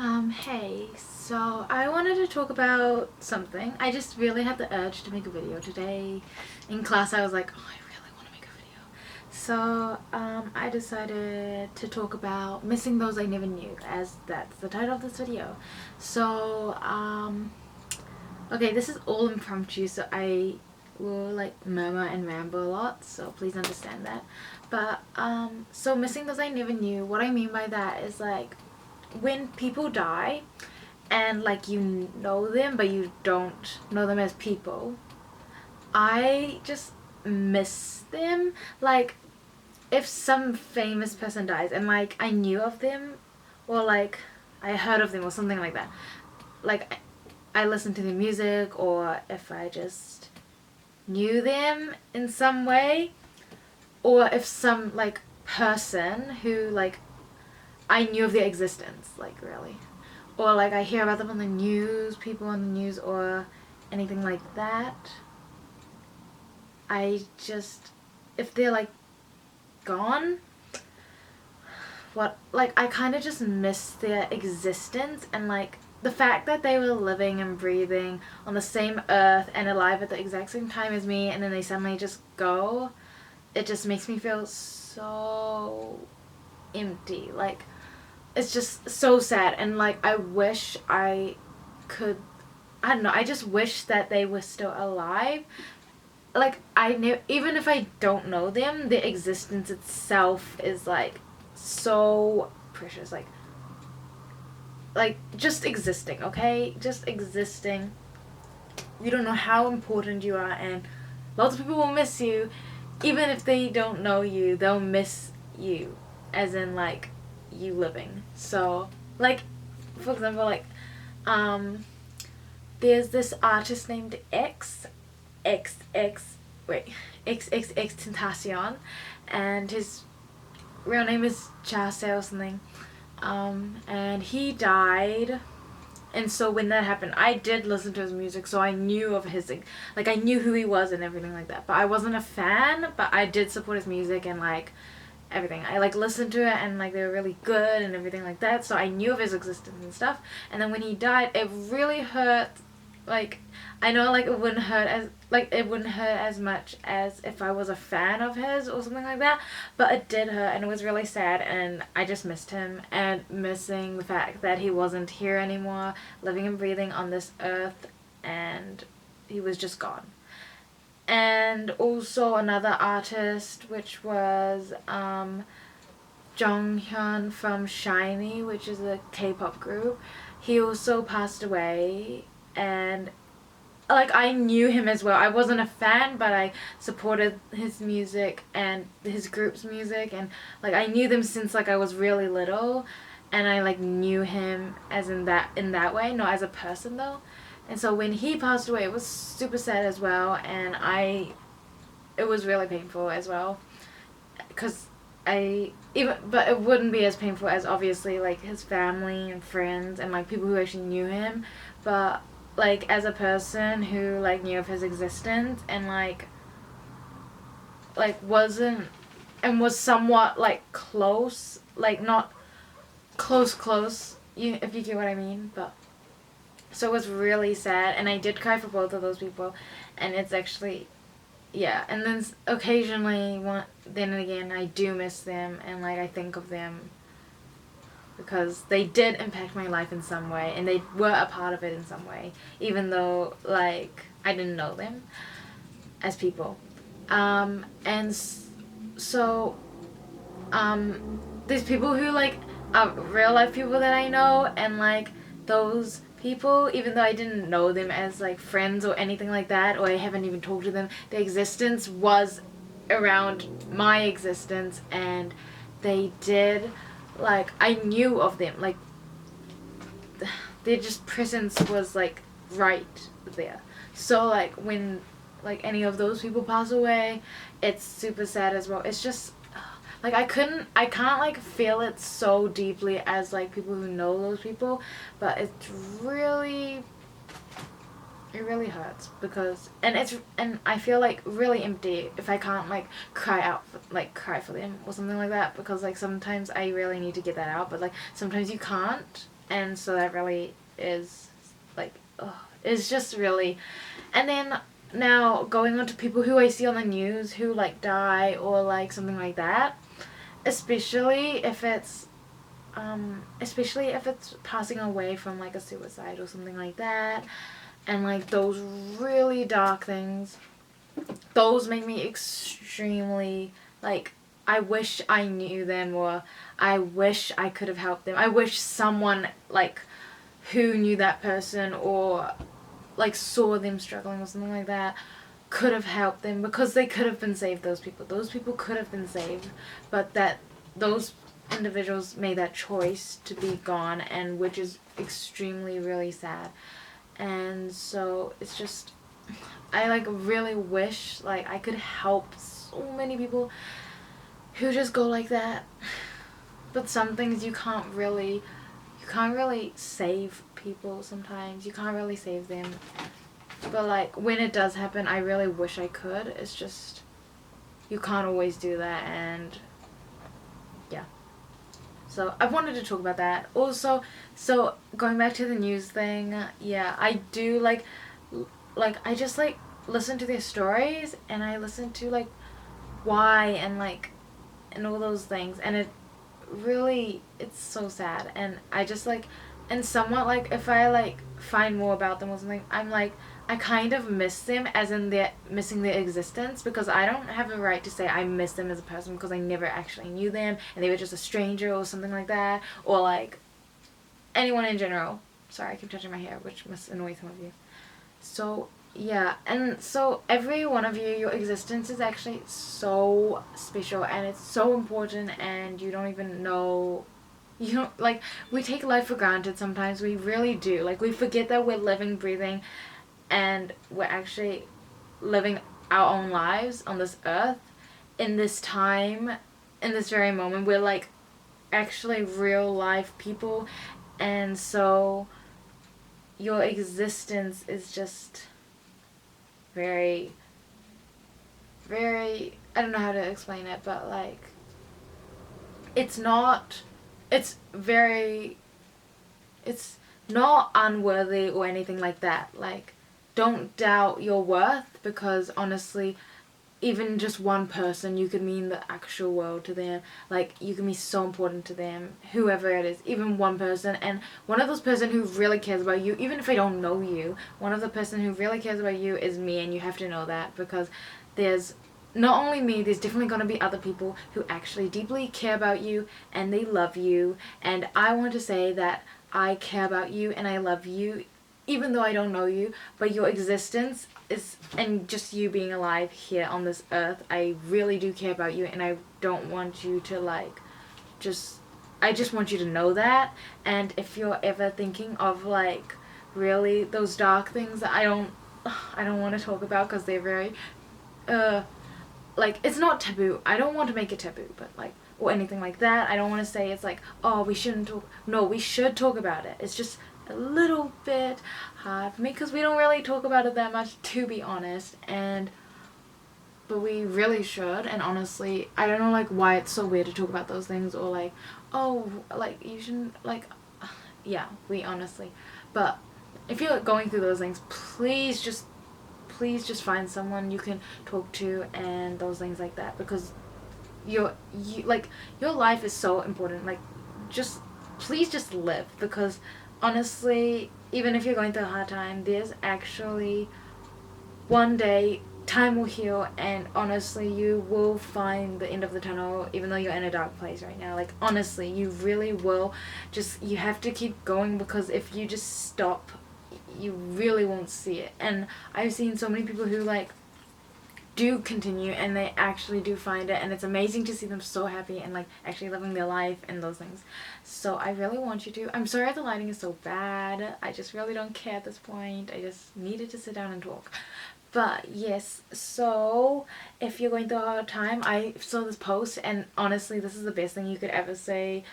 Hey, so I wanted to talk about something. I just really had the urge to make a video today. In class, I was like, oh, I really want to make a video. So, I decided to talk about missing those I never knew, as that's the title of this video. So, okay, this is all impromptu, so I will like murmur and ramble a lot, so please understand that. But, so missing those I never knew, what I mean by that is like, when people die and like you know them but you don't know them as people, I just miss them. Like if some famous person dies and like I knew of them or like I heard of them or something like that, like I listened to their music, or if I just knew them in some way, or if some like person who like I knew of their existence, like really. Or like I hear about them on the news, people on the news or anything like that. I just, if they're like gone, what, like I kind of just miss their existence, and like the fact that they were living and breathing on the same earth and alive at the exact same time as me, and then they suddenly just go, it just makes me feel so empty. Like it's just so sad, and like I wish I could, I don't know, I just wish that they were still alive. Like I know, even if I don't know them, their existence itself is like so precious. Like just existing, okay? Just existing. You don't know how important you are, and lots of people will miss you. Even if they don't know you, they'll miss you, as in like you living. So like for example, like there's this artist named XXX Tentacion, and his real name is Chase or something. And he died, and so when that happened, I did listen to his music, so I knew of his, like I knew who he was and everything like that. But I wasn't a fan, but I did support his music and like everything. I like listened to it, and like they were really good and everything like that, so I knew of his existence and stuff. And then when he died, it really hurt. Like I know like it wouldn't hurt as much as if I was a fan of his or something like that, but it did hurt, and it was really sad, and I just missed him, and missing the fact that he wasn't here anymore, living and breathing on this earth, and he was just gone. And also another artist, which was Jonghyun from SHINee, which is a K-pop group. He also passed away, and like I knew him as well. I wasn't a fan, but I supported his music and his group's music, and like I knew them since like I was really little, and I like knew him as in that way, not as a person though. And so when he passed away, it was super sad as well, and it was really painful as well, because but it wouldn't be as painful as obviously like his family and friends and like people who actually knew him, but like as a person who like knew of his existence and like wasn't, and was somewhat like close, like not close, you, if you get what I mean. But so it was really sad, and I did cry for both of those people, and it's actually, yeah. And then occasionally then again I do miss them, and like I think of them because they did impact my life in some way, and they were a part of it in some way, even though like I didn't know them as people. And so there's people who like are real life people that I know, and like those people, even though I didn't know them as like friends or anything like that, or I haven't even talked to them, their existence was around my existence, and they did, like I knew of them, like their just presence was like right there. So like when like any of those people pass away, it's super sad as well. It's just like I can't like feel it so deeply as like people who know those people, but it really hurts, because and I feel like really empty if I can't like cry for them or something like that, because like sometimes I really need to get that out, but like sometimes you can't, And so that really is like, ugh, it's just really. And then now going on to people who I see on the news who like die or like something like that, especially if it's passing away from like a suicide or something like that, and like those really dark things, those make me extremely like, I wish I knew them, or I wish I could have helped them. I wish someone like who knew that person or like saw them struggling or something like that could have helped them, because they could have been saved. Those people could have been saved, but that those individuals made that choice to be gone, and which is extremely really sad. And so it's just, I like really wish like I could help so many people who just go like that. But some things you can't really save people sometimes. You can't really save them. But like when it does happen, I really wish I could. It's just, you can't always do that. And yeah. So I wanted to talk about that. Also, so going back to the news thing, yeah, I do like I just like listen to their stories, and I listen to like why and like and all those things, and it really, it's so sad. And I just like, and somewhat like if I like find more about them or something, I'm like, I kind of miss them, as in they're missing their existence, because I don't have the right to say I miss them as a person, because I never actually knew them and they were just a stranger or something like that, or like anyone in general. Sorry, I keep touching my hair, which must annoy some of you. So yeah, and so every one of you, your existence is actually so special, and it's so important, and you don't even know. You know, like, we take life for granted sometimes. We really do. Like, we forget that we're living, breathing, and we're actually living our own lives on this earth in this time, in this very moment. We're like actually real life people, and so your existence is just very, very, I don't know how to explain it, but like, it's not, it's very, it's not unworthy or anything like that. Like, don't doubt your worth, because honestly, even just one person, you could mean the actual world to them. Like, you can be so important to them, whoever it is, even one person. And one of those person who really cares about you, even if I don't know you, one of the person who really cares about you is me, and you have to know that, because there's not only me, there's definitely going to be other people who actually deeply care about you, and they love you. And I want to say that I care about you and I love you, even though I don't know you, but your existence is, and just you being alive here on this earth, I really do care about you, and I don't want you to like, I just want you to know that. And if you're ever thinking of like really those dark things that I don't want to talk about, because they're very, like, it's not taboo. I don't want to make it taboo, but like, or anything like that. I don't want to say it's like, oh, we shouldn't talk. No, we should talk about it. It's just a little bit hard for me, because we don't really talk about it that much, to be honest. But we really should. And honestly, I don't know like why it's so weird to talk about those things, or like, oh, like you shouldn't, like, yeah, we honestly. But if you're going through those things, please just find someone you can talk to, and those things like that, because you like, your life is so important. Like, just please just live, because honestly, even if you're going through a hard time, there's actually one day time will heal, and honestly, you will find the end of the tunnel, even though you're in a dark place right now. Like, honestly, you really will. Just, you have to keep going, because if you just stop, you really won't see it. And I've seen so many people who like do continue, and they actually do find it, and it's amazing to see them so happy and like actually living their life and those things. So I really want you to. I'm sorry the lighting is so bad. I just really don't care at this point. I just needed to sit down and talk. But yes, so if you're going through a hard time, I saw this post, and honestly, this is the best thing you could ever say.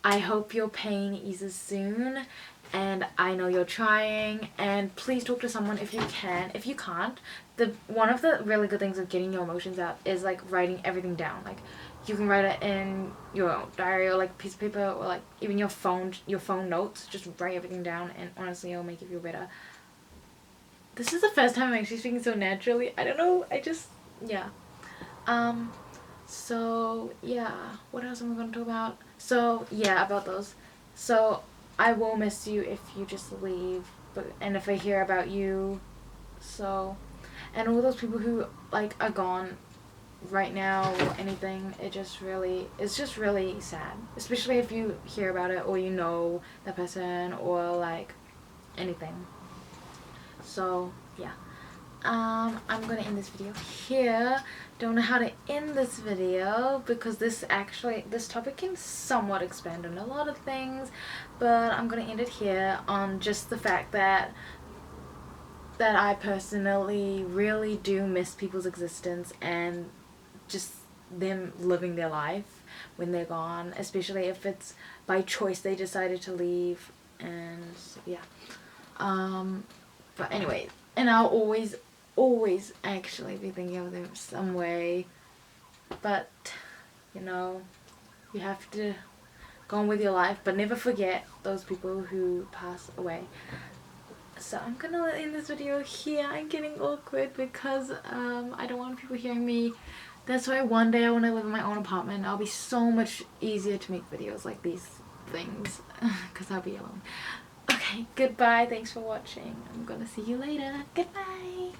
I hope your pain eases soon, and I know you're trying, and please talk to someone if you can. If you can't, one of the really good things of getting your emotions out is like writing everything down. Like, you can write it in your diary or like a piece of paper or like even your phone notes. Just write everything down, and honestly it'll make you feel better. This is the first time I'm actually speaking so naturally. I don't know, I just, yeah. So yeah, what else am I gonna talk about? So yeah, about those. So I will miss you if you just leave, and if I hear about you. So, and all those people who like are gone right now or anything, it's just really sad, especially if you hear about it or you know that person or like anything. So yeah, I'm gonna end this video here. Don't know how to end this video because this topic can somewhat expand on a lot of things, but I'm gonna end it here on just the fact that I personally really do miss people's existence and just them living their life when they're gone, especially if it's by choice they decided to leave. And so, yeah. But anyway, and I'll always actually be thinking of them some way. But, you know, you have to go on with your life, but never forget those people who pass away. So I'm gonna end this video here. I'm getting awkward because I don't want people hearing me. That's why one day I want to live in my own apartment. I'll be so much easier to make videos like these things because I'll be alone. Okay, goodbye. Thanks for watching. I'm gonna see you later. Goodbye.